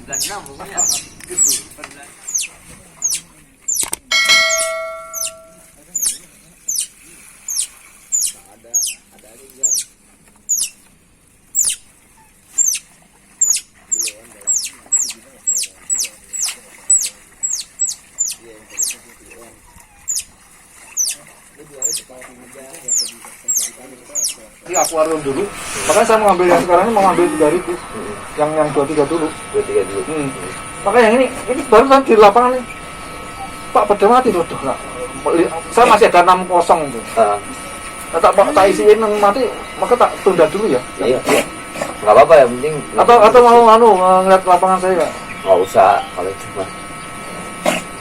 96 pokoknya. Ada aja guys. Di akuarium dulu, makanya saya mau ambil yang sekarang ini mau ambil 3.000, yang 23 dulu. 23 dulu. Makanya yang ini baru kan di lapangan nih, Pak pada mati loh, saya masih ada 6 kosong itu. Tak isiin yang mati, maka tak tunda dulu ya. Iya. Nggak apa-apa ya, penting. Atau mau ngeliat lapangan saya nggak? Nggak usah kalau itu mah.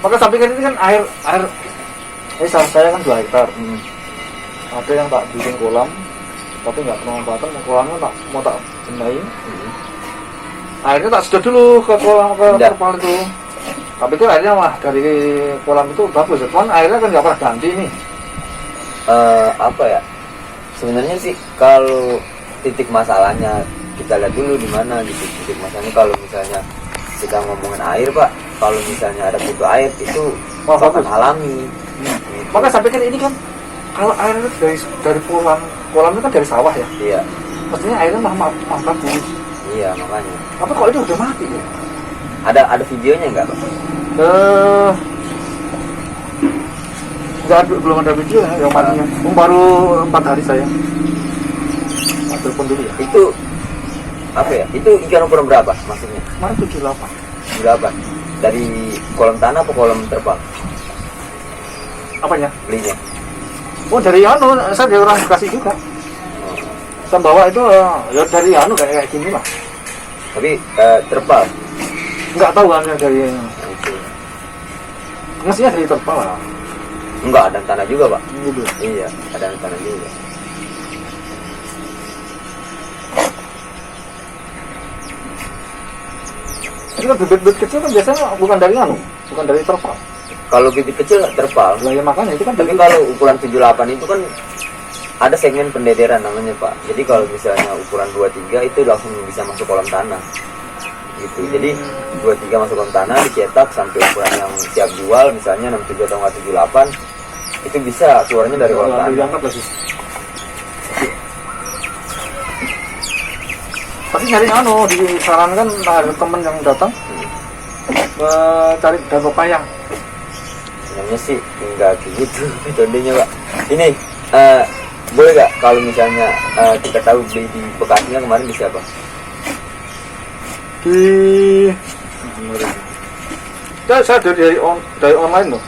Maka sampingkan ini kan air saya kan 2 hektar. Ada yang tak bikin kolam, tapi nggak pemanfaatan. Kolamnya mau tak benahi. Airnya tak sedot dulu ke kolam terpal itu. Tapi itu airnya mah dari kolam itu bagus. Cuman airnya kan nggak pernah ganti nih. Apa ya? Sebenarnya sih kalau titik masalahnya kita lihat dulu di mana gitu. Titik masalahnya kalau misalnya kita ngomongin air, Pak, kalau misalnya ada butuh air itu akan alami. Maka sampai kan ini kan kalau air itu dari kolam itu kan dari sawah ya. Iya. Pastinya airnya mah bagus. Iya, makanya. Apa kok ini udah mati ya? Ada videonya nggak, Pak? Belum ada video ya yang matinya. Baru 4 hari saya. Telepon dulu ya. Itu apa ya? Itu ikan ukuran berapa maksudnya? Kemarin 78. Berapa? Dari kolam tanah atau kolam terpal? Apanya? Belinya? Oh dari saya dari orang Bekasi juga. Saya bawa itu ya dari kayak gini lah. Tapi terpal? Nggak tahu kan dari. Mestinya dari terpal lah. Enggak, ada tanah juga, Pak. Gitu. Iya, ada tanah juga. Ini kan bibit-bibit kecil kan biasanya bukan dari terpal. Kalau bibit kecil terpal. Nah, ya makanya itu kan. Tapi kalau ukuran 78 itu kan ada segmen pendederan namanya, Pak. Jadi kalau misalnya ukuran 23 itu langsung bisa masuk kolam tanah. Gitu. Jadi 23 masuk kolam tanah dicetak sampai ukuran yang siap jual misalnya 67 atau 78 itu bisa keluarnya dari kolam tanah. Pasti nyari disarankan ada temen yang datang cari daun pepaya. Sebenarnya sih enggak gitu metodenya, Pak. Ini boleh nggak kalau misalnya kita tahu beli di Bekasinya kemarin di siapa? Saya dari online loh.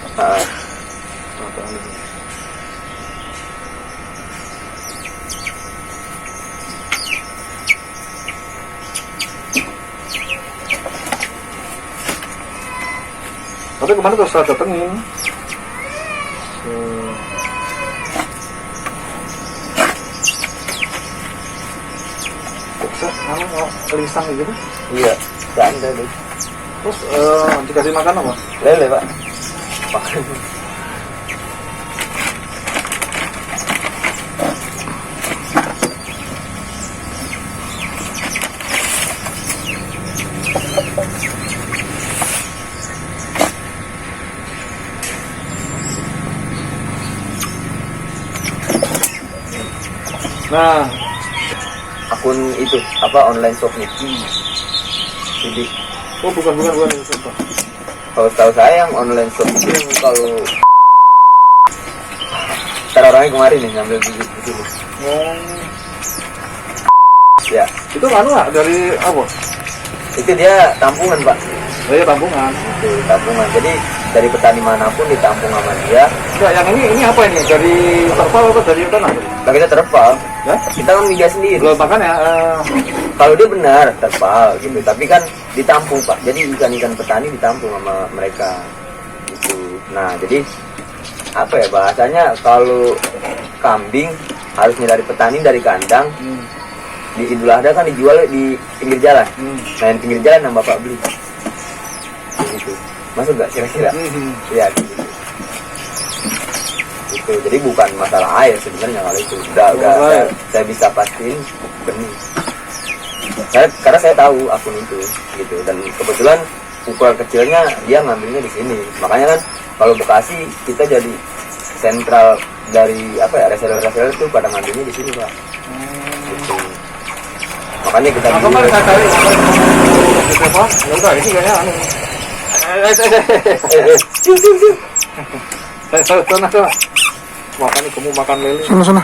Tapi kemarin terus saya datengin. Kelisang gitu. Iya, ada deh. Terus dikasih makan apa? Lele, Pak. Makan. Nah, akun itu apa online shopnya? Jadi, oh bukan itu. kalau tahu saya yang online shop itu kalau orangnya kemarin nih ngambil bibit di sini. Ya, itu nggak dari apa? itu dia tampungan, Pak. Oh iya tampungan. Itu tampungan. Jadi dari petani manapun ditampung sama dia. Enggak, yang ini apa ini? Dari terpal atau dari tanah? Nah, kita terpal. Ya? Kita kan migas sendiri. Belum makanya. Kalau dia benar terpal gitu, tapi kan ditampung, Pak. Jadi ikan-ikan petani ditampung sama mereka gitu. Nah, jadi apa ya bahasanya, kalau kambing harusnya dari petani dari kandang. Di Idul Adha kan dijual di pinggir jalan. Nah, yang pinggir jalan yang Bapak beli. Gitu. Masuk nggak kira-kira? Iya, gitu. Itu jadi bukan masalah air sebenarnya kalau itu. Udah saya bisa pastiin benih. Karena saya tahu akun itu gitu, dan kebetulan ukuran kecilnya dia ngambilnya di sini. Makanya kan kalau Bekasi kita jadi sentral dari apa ya, reseller itu pada ngambilnya di sini Pak. Gitu. Makanya kita Nah, kemarin saya cari ya udah ini kayaknya anu. Sana. Makan nih, kamu makan lele. Sana.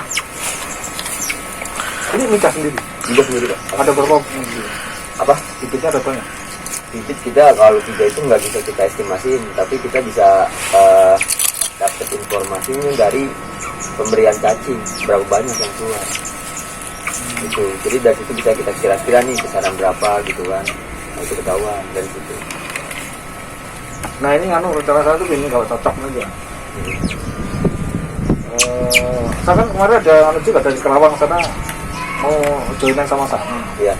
Ini nikah sendiri. juga sendiri Pak. Ada berapa? Apa? Bibitnya ada banyak. Bibit kita kalau 3 itu nggak bisa kita estimasiin, tapi kita bisa dapat informasinya dari pemberian cacing berapa banyak yang keluar. Gitu. Jadi dari situ bisa kita kira-kira nih besaran berapa gitu kan. Nah, itu ketahuan dari situ. Nah ini anu rencana saya tuh ini kalau cocok aja. Saya kan kemarin ada anu juga dari Kerawang sana mau joinan sama saya. Iya,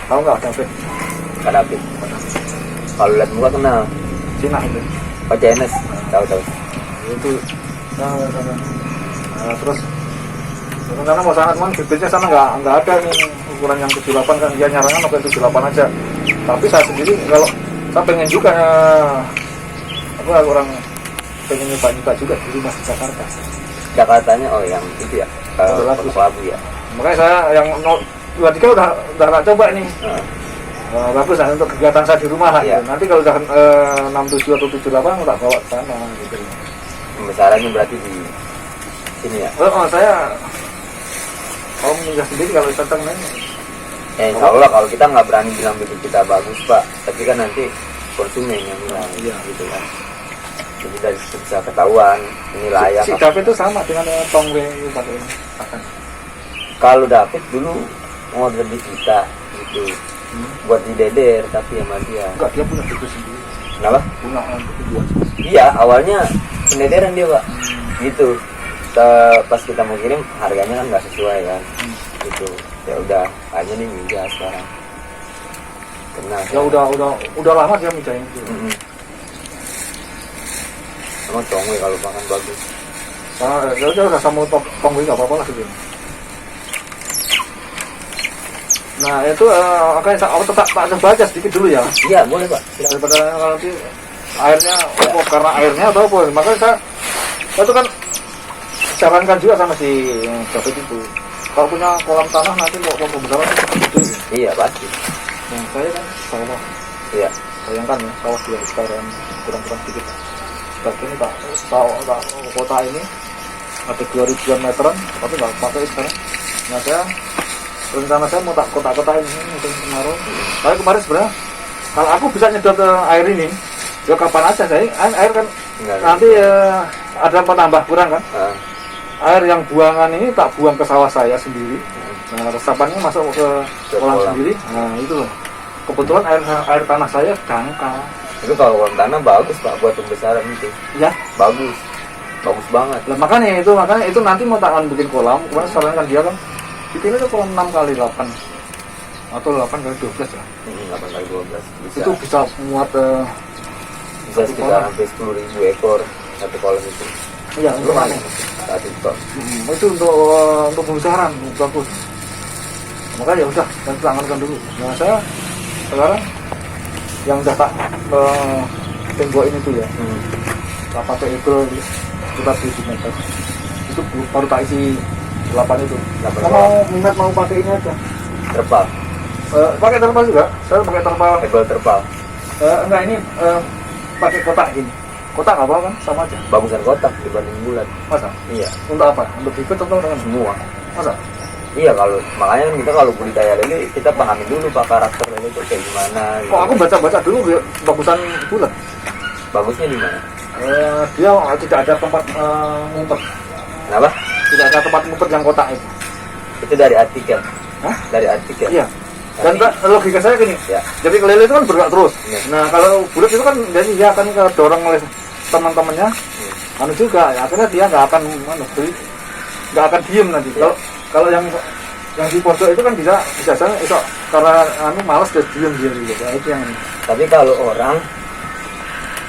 Tahu nggak David? Kak David. Kalau lihat muka kenal. Cina itu. Pak CNS, tahu. Itu terus karena mau sana cuman bibitnya sana nggak ada nih ukuran yang 78 kan, dia nyarangan apa 78 aja. Tapi saya sendiri kalau saya pengen juga apa orang pengen nyoba juga di rumah di Jakarta. Jakartanya yang itu ya, Labu ya. Makanya saya yang 23 udah nggak coba nih. Bagus lah untuk kegiatan saya di rumah lah. Iya. Gitu. Nanti kalau udah 67 atau 78 tak bawa ke sana gitu. Pembesarannya berarti di sini ya. Saya kalau menikah sendiri kalau tentang ini. Insya Allah kalau kita nggak berani bilang bibit kita bagus Pak, tapi kan nanti konsumen yang bilang, Iya. gitu kan. Jadi dari situ bisa ketahuan ini layak. Si David itu sama dengan Tongwe itu pakai akan. Kalau David dulu order di kita gitu, buat di Deder, tapi sama dia. Enggak, dia punya buku sendiri. Kenapa? Punya buku Iya, awalnya pendederan dia Pak, gitu. Pas kita mau kirim harganya kan nggak sesuai kan, gitu. Ya udah, hanya nih Mija sekarang. Kenal. Ya udah lama dia mijain itu. Sama Tongwe kalau makan bagus. Ya udah sama Tongwe nggak apa-apa lah gitu. Nah itu akan saya tetap tak coba aja sedikit dulu ya. Iya boleh Pak. Daripada kalau nanti airnya karena airnya atau apa, makanya saya itu kan sarankan juga sama si David itu. Kalau punya kolam tanah nanti mau pembesaran itu gede. Iya pasti. Nah saya kan sawah. Iya. Bayangkan ya sawah 2 hektar yang kurang-kurang sedikit. Seperti ini Pak, sawah kota ini ada 2000-an meteran, tapi nggak pakai sekarang. Nah saya rencana saya mau tak kotak-kotakin ini musim kemarau. Tapi kemarin sebenarnya kalau aku bisa nyedot air ini, ya kapan aja saya air kan Enggak, nanti ada penambah kurang kan. Air yang buangan ini tak buang ke sawah saya sendiri. Nah resapannya masuk ke kolam sendiri. Nah itu loh. Kebetulan air tanah saya dangkal. Itu kalau kolam tanah bagus Pak buat pembesaran itu. Ya. Bagus banget. Lah makanya itu nanti mau tak akan bikin kolam. Kemarin sarankan dia kan bikin itu kolam 6 kali 8 atau 8 kali 12 ya. 8 kali 12 bisa. Itu bisa muat Bisa sekitar sampai 10.000 ekor satu kolam itu. iya Lumayan saat itu Pak. itu untuk pembesaran bagus. Makanya ya udah nanti tangankan dulu. Nah saya sekarang yang udah tak tembok ini tuh ya, tak pakai ekor sekitar 7 meter. Itu baru tak isi 8 itu. Kalau minat mau pakai ini aja. Terpal. Pakai terpal juga. Saya pakai terpal. Hebel terpal. Enggak ini pakai kotak ini. Kotak nggak apa kan sama aja. Bagusan kotak dibanding bulat. Masa? Iya. Untuk apa? Untuk bibit atau dengan Semua. masa? Iya kalau makanya kan kita kalau budidaya lele kita pahami dulu Pak karakter lele itu kayak gimana. Gitu. Kok aku baca-baca dulu bagusan bulat. Bagusnya di mana? Dia tidak ada tempat ngumpet. Kenapa? Tidak ada tempat ngumpet yang kotak itu. Itu dari artikel. Hah? Dari artikel. Iya. Dan logika saya gini. Ya. Jadi kelele itu kan bergerak terus. Iya. Nah kalau bulat itu kan jadi dia akan kedorong oleh teman-temannya. Anu juga, ya, akhirnya dia nggak akan nggak akan diem nanti. Iya. Kalau yang di pojok itu kan bisa saya esok karena anu malas dia diem dia gitu. Nah, itu yang ini. Tapi kalau orang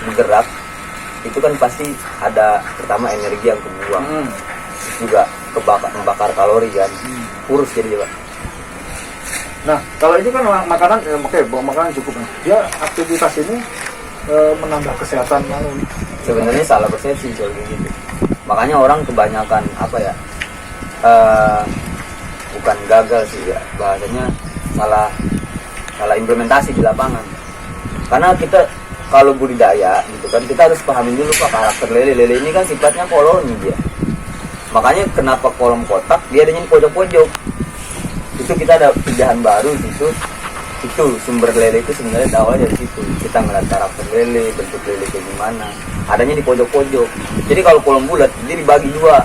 bergerak itu kan pasti ada pertama energi yang kebuang, juga membakar kalori kan, kurus jadi Pak. Nah, kalau ini kan makanan, oke, makanan cukup. Dia aktivitas ini menambah kesehatan. Sebenarnya salah persepsi soal gitu. Makanya orang kebanyakan apa ya? Bukan gagal sih ya, bahasanya salah implementasi di lapangan. Karena kita kalau budidaya gitu kan, kita harus pahami dulu Pak karakter lele. Lele ini kan sifatnya koloni dia. Makanya kenapa kolom kotak dia adanya di pojok-pojok. Itu kita ada pijahan baru gitu. Itu sumber lele itu sebenarnya awalnya dari situ. Kita ngeliat karakter lele, bentuk lele kayak gimana. Adanya di pojok-pojok. Jadi kalau kolom bulat dia dibagi dua,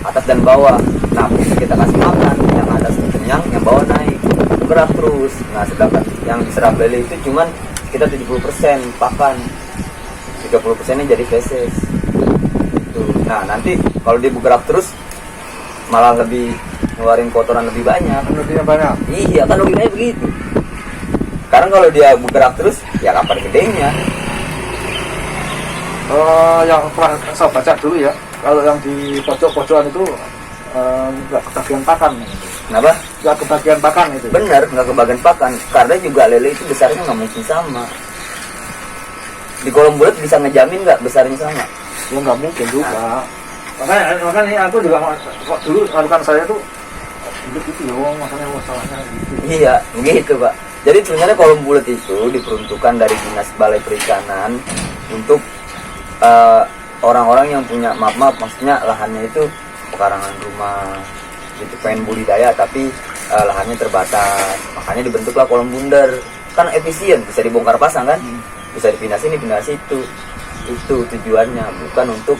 atas dan bawah. Nah, kita kasih makan, yang atas kenyang, yang bawah naik, gerak terus. Nah, sedangkan yang diserap lele itu cuman kita 70% pakan, 30%-nya jadi feses. Gitu. Nah, nanti kalau dia bergerak terus malah lebih ngeluarin kotoran lebih banyak. Lebih banyak. Iya, kan logikanya begitu. Karena kalau dia bergerak terus, ya kapan gedenya? Yang pernah saya baca dulu ya, kalau yang di pojok-pojokan itu nggak kebagian pakan. Kenapa? Nggak kebagian pakan itu. Bener, nggak kebagian pakan. Karena juga lele itu besarnya nggak mungkin sama. Di kolom bulat bisa ngejamin nggak besarnya sama? Ya nggak mungkin juga. Makanya aku juga dulu lakukan saya tuh gitu ya, masalahnya gitu. Iya, begitu Pak. Jadi sebenarnya kolom bulat itu diperuntukkan dari Dinas Balai Perikanan untuk orang-orang yang punya maaf maksudnya lahannya itu pekarangan rumah gitu, pengen budidaya tapi lahannya terbatas, makanya dibentuklah kolom bundar. Kan efisien, bisa dibongkar pasang kan, bisa dipindah sini pindah situ. Itu tujuannya, bukan untuk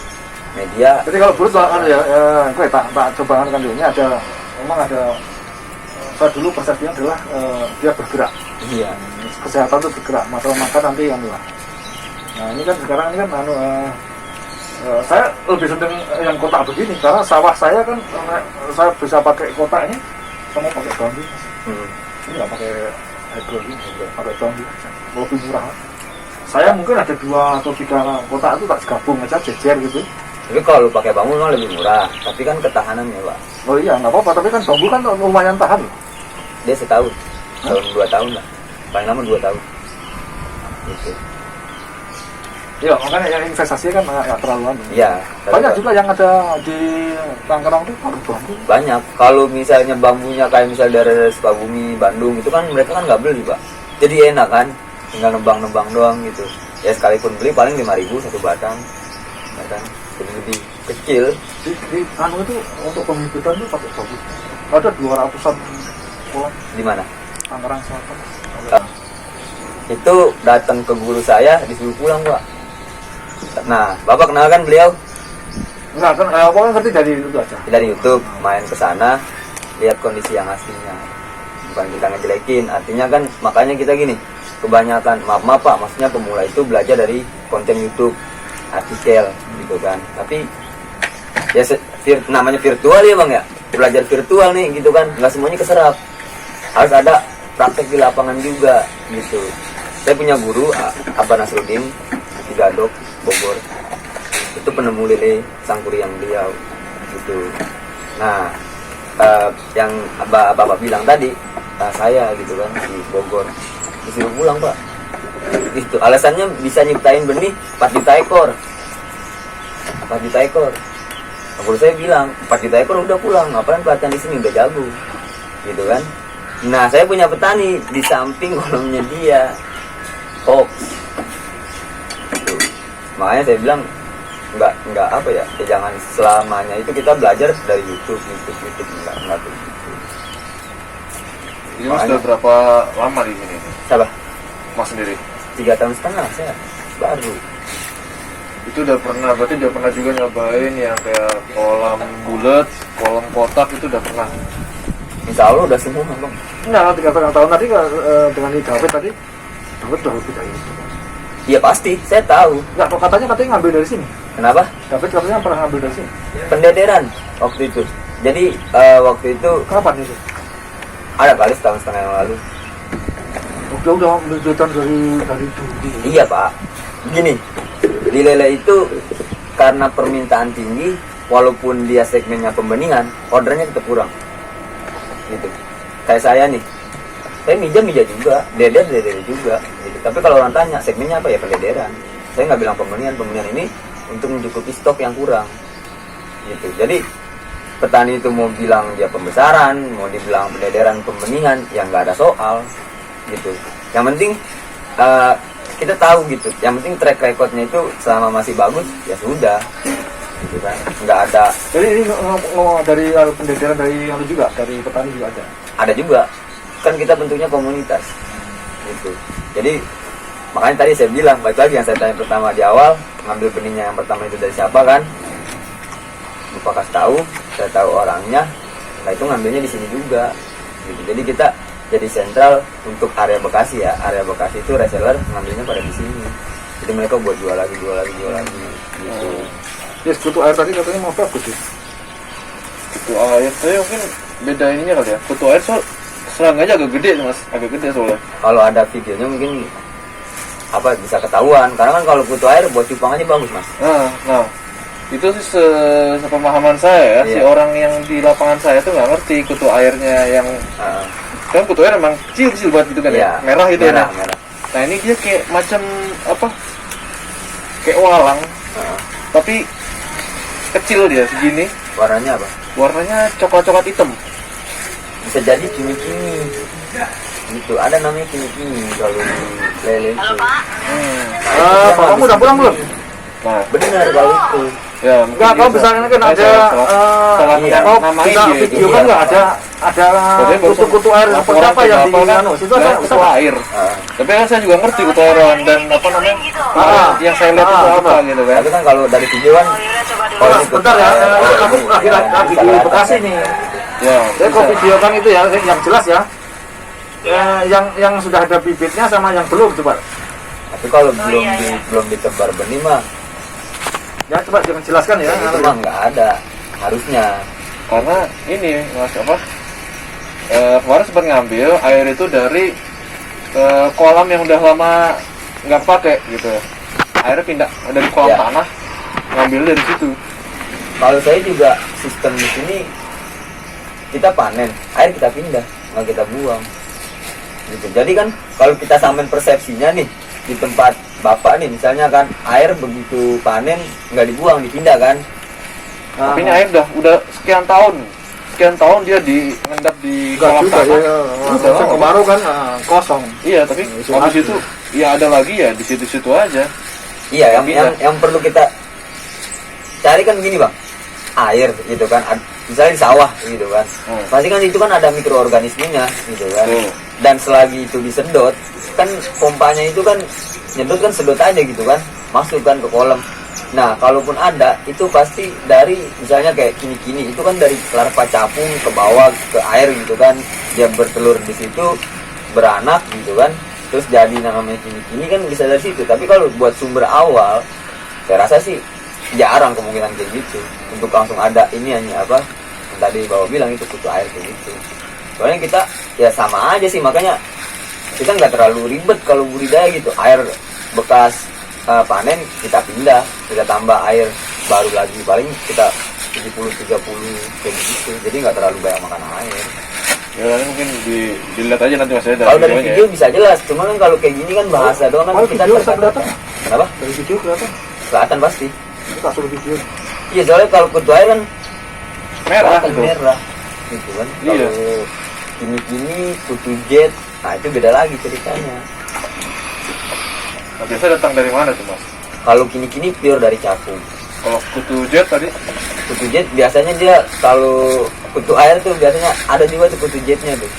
media. Jadi kalau bulat kan ya, gue tak coba kan ini ada, memang ada. Saya dulu persepsinya adalah dia bergerak. Iya. Kesehatan itu bergerak, masalah makan nanti yang luar. Nah ini kan sekarang ini kan saya lebih seneng yang kotak begini karena sawah saya kan saya bisa pakai kotak ini sama pakai bambu. Ini nggak pakai hydro ini, pakai bambu, lebih murah. Saya mungkin ada 2 atau 3 kotak itu tak gabung aja jejer gitu. Tapi kalau pakai bambu memang lebih murah, tapi kan ketahanannya Pak. Oh iya nggak apa-apa, tapi kan bambu kan lumayan tahan. Dia setahun, 2 tahun lah, paling lama 2 tahun. Gitu. Iya, makanya yang investasinya kan nggak terlalu lama. Iya. Banyak juga yang ada di Tangerang itu pabrik bambu. Banyak. Kalau misalnya bambunya kayak misalnya dari Sukabumi, Bandung itu kan mereka kan nggak beli Pak. Jadi enak kan, tinggal nembang-nembang doang gitu. Ya sekalipun beli paling 5.000 satu batang, ya kan? Jadi lebih kecil. Di anu itu untuk pembibitan itu pakai bambu. Ada 200-an pohon. Di mana? Tangerang Selatan. Itu datang ke guru saya disuruh pulang Pak. Nah, Bapak kenal kan beliau? Enggak kan, pokoknya ngerti dari itu aja. Dari YouTube, main ke sana, lihat kondisi yang aslinya. Bukan kita ngejelekin, artinya kan makanya kita gini, kebanyakan, maaf Pak, maksudnya pemula itu belajar dari konten YouTube, artikel gitu kan. Tapi ya namanya virtual ya Bang ya, belajar virtual nih gitu kan, nggak semuanya keserap. Harus ada praktek di lapangan juga gitu. Saya punya guru, Abah Nasruddin, di Gadok, Bogor. Itu penemu lele sangkuriang beliau gitu. Nah, yang Bapak bilang tadi, saya gitu kan di Bogor disuruh pulang Pak. Itu alasannya bisa nyiptain benih 4 juta ekor. 4 juta ekor. Guru saya bilang 4 juta ekor udah pulang, ngapain pelatihan di sini udah jago, gitu kan. Nah saya punya petani di samping kolomnya dia, hoax. Gitu. Makanya saya bilang nggak apa ya, jangan selamanya itu kita belajar dari YouTube enggak begitu. Ini Mas sudah berapa lama di sini? Siapa? Mas sendiri? 3 tahun setengah saya baru. Itu berarti udah pernah juga nyobain yang kayak kolam bulat, kolam kotak itu udah pernah? Insya Allah udah semua Bang. Enggak, 3,5 tahun tadi dengan David tadi, David udah lebih dari itu. Iya pasti, saya tahu. Enggak, kok katanya ngambil dari sini. Kenapa? David katanya pernah ngambil dari sini. Pendederan waktu itu. Jadi waktu itu Kapan itu? ada kali setahun setengah yang lalu. Udah ambil jajan dari dulu. Iya Pak. Begini, di lele itu karena permintaan tinggi, walaupun dia segmennya pembenihan, ordernya tetap kurang. Gitu. Kayak saya nih, saya mija juga, deder juga gitu. Tapi kalau orang tanya segmennya apa ya, pelederan. Saya nggak bilang pembenihan ini untuk mencukupi stok yang kurang gitu. Jadi petani itu mau bilang dia pembesaran, mau dibilang pelederan, pembenihan, ya nggak ada soal gitu. Yang penting kita tahu gitu, yang penting track recordnya itu selama masih bagus ya sudah gitu kan, nggak ada. Jadi ini ngomong dari pendidikan dari yang juga, dari petani juga ada juga kan, kita bentuknya komunitas gitu. Jadi makanya tadi saya bilang, balik lagi yang saya tanya pertama di awal, ngambil benihnya yang pertama itu dari siapa kan, lupa kasih tahu, saya tahu orangnya, nah itu ngambilnya di sini juga gitu. Jadi kita jadi sentral untuk area Bekasi ya. Area Bekasi itu reseller ngambilnya pada di sini. Jadi mereka buat jual lagi gitu. Ya, kutu air tadi katanya mau bagus sih. Kutu air saya mungkin beda ininya kali ya. Kutu air seranganya agak gede Mas, agak gede soalnya. Kalau ada videonya mungkin bisa ketahuan. Karena kan kalau kutu air buat cupang aja bagus Mas. Nah itu sih sepemahaman saya ya. Si orang yang di lapangan saya tuh nggak ngerti kutu airnya yang kan kutu air emang kecil banget gitu kan ya, merah gitu merah. Nah ini dia kayak macam apa, kayak walang, tapi kecil dia segini. Warnanya apa? Warnanya coklat hitam. Bisa jadi kini gitu, ada namanya kini kalau di lele itu. Kamu udah pulang belum? Nah benar kalau itu ya, enggak, kalau misalnya kan ada nama kita video kan nggak ada kutu air seperti apa yang di situ ada kutu air. Tapi kan saya juga ngerti kutu air dan apa namanya yang saya lihat itu apa gitu kan. Tapi kan kalau dari video kan bentar ya, kamu lagi di Bekasi nih ya, saya kok video kan itu ya yang jelas ya, yang sudah ada bibitnya sama yang belum coba. Tapi kalau belum ditebar benih mah ya coba jangan jelaskan ya. Itu mah nggak ada harusnya. Karena ini Mas kemarin sempat ngambil air itu dari kolam yang udah lama nggak pakai gitu. Airnya pindah dari kolam tanah, ngambil dari situ. Kalau saya juga sistem di sini kita panen, air kita pindah, nggak kita buang. Gitu. Jadi kan kalau kita samain persepsinya nih di tempat bapak nih misalnya kan, air begitu panen nggak dibuang, dipindah kan. Tapi ini air udah sekian tahun dia ngendap di kolam tanah. Udah kemarau kan kosong. Iya, tapi habis itu ya ada lagi ya di situ-situ aja. Iya, yang perlu kita cari kan begini bang, air gitu kan, misalnya di sawah gitu kan, pasti kan itu kan ada mikroorganismenya gitu kan. Dan selagi itu disedot kan, pompanya itu kan nyedot kan, sedot aja gitu kan, masukkan ke kolam. Nah kalaupun ada itu pasti dari misalnya kayak kini itu kan dari larva capung ke bawah ke air gitu kan, dia bertelur di situ, beranak gitu kan, terus jadi namanya kini kan bisa dari situ. Tapi kalau buat sumber awal saya rasa sih jarang kemungkinan kayak gitu untuk langsung ada ini hanya apa yang tadi bawa bilang itu kutu air kayak gitu. Soalnya kita ya sama aja sih, makanya kita nggak terlalu ribet kalau budidaya gitu. Air bekas panen kita pindah, kita tambah air baru lagi, paling kita 70-30 kayak gitu. Jadi nggak terlalu banyak makan air. Ya mungkin dilihat aja nanti Mas ya. Kalau dari video bisa jelas, cuma kan kalau kayak gini kan bahasa doang kan kita kelihatan. Kenapa? Dari video Kelihatan pasti. Kita suruh video. Iya, soalnya kalau kutu air kan merah gitu kan. Iya. Kalau kini kutu jet, nah itu beda lagi ceritanya. Nah, biasa datang dari mana tuh Mas? Kalau kini pure dari capung. Kalau kutu jet tadi? Kutu jet biasanya dia, kalau kutu air tuh biasanya ada juga tuh kutu jetnya tuh.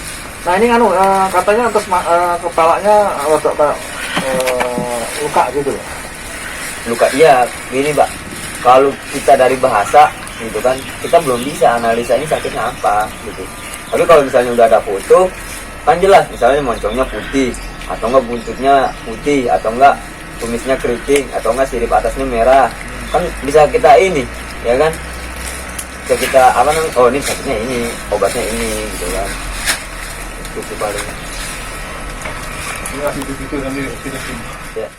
Nah ini katanya atas kepalanya rodok kayak luka gitu loh. Luka, iya gini Pak, kalau kita dari bahasa gitu kan, kita belum bisa analisa ini sakitnya apa gitu. Tapi kalau misalnya udah ada foto kan jelas, misalnya moncongnya putih atau enggak buntutnya putih atau enggak kumisnya keriting atau enggak sirip atasnya merah, kan bisa kita ini ya kan, bisa kita apa namanya, oh ini sakitnya ini, obatnya ini gitu kan. Itu sih paling. Ini masih begitu nanti kita ya.